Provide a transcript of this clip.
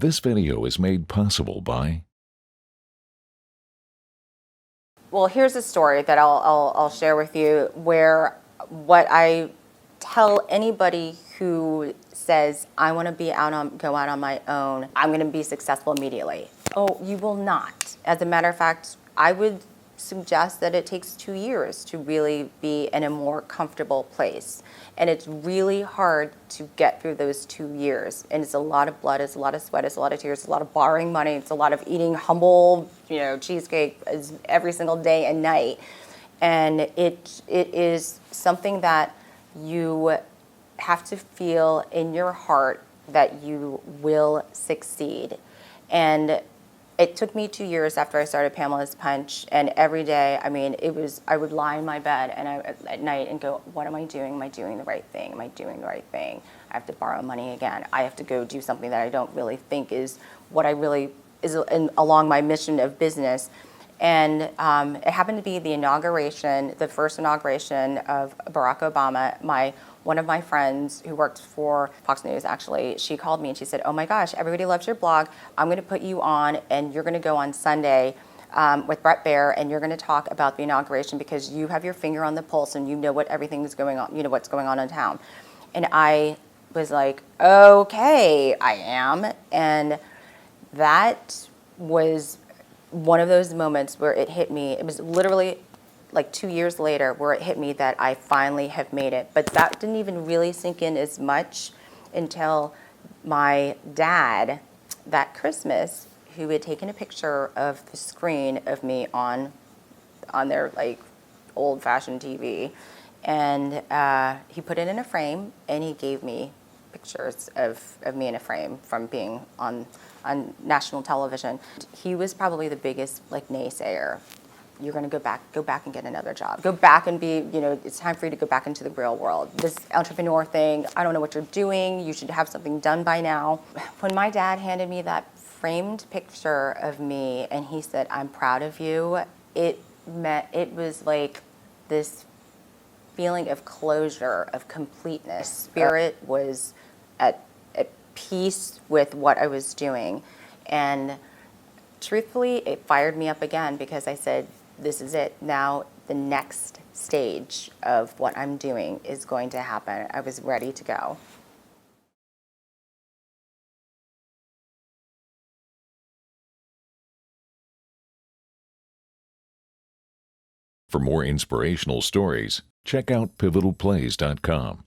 This video is made possible by... Well, here's a story that I'll share with you where what I tell anybody who says, I want to go out on my own, I'm going to be successful immediately. Oh, you will not. As a matter of fact, I would suggest that it takes 2 years to really be in a more comfortable place. And it's really hard to get through those 2 years. And it's a lot of blood, it's a lot of sweat, it's a lot of tears, it's a lot of borrowing money, it's a lot of eating humble, cheesecake every single day and night. And it is something that you have to feel in your heart that you will succeed. And it took me 2 years after I started Pamela's Punch, and every day, I would lie in my bed at night and go, what am I doing? Am I doing the right thing? Am I doing the right thing? I have to borrow money again. I have to go do something that I don't really think is what I really is along my mission of business. And it happened to be the first inauguration of Barack Obama. One of my friends who worked for Fox News, actually, she called me and she said, oh my gosh, everybody loves your blog. I'm going to put you on and you're going to go on Sunday with Brett Baer and you're going to talk about the inauguration because you have your finger on the pulse and you know what everything is going on, what's going on in town. And I was like, okay, I am. And that was one of those moments where it hit me. It was literally like 2 years later where it hit me that I finally have made it. But that didn't even really sink in as much until my dad, that Christmas, who had taken a picture of the screen of me on their like old-fashioned TV, and he put it in a frame and he gave me pictures of me in a frame from being on national television. He was probably the biggest like naysayer. You're going to go back and get another job. Go back and be, it's time for you to go back into the real world. This entrepreneur thing, I don't know what you're doing. You should have something done by now. When my dad handed me that framed picture of me and he said, I'm proud of you, it was like this feeling of closure, of completeness. Spirit was at peace with what I was doing. And truthfully, it fired me up again because I said, this is it. Now the next stage of what I'm doing is going to happen. I was ready to go. For more inspirational stories, check out pivotalplays.com.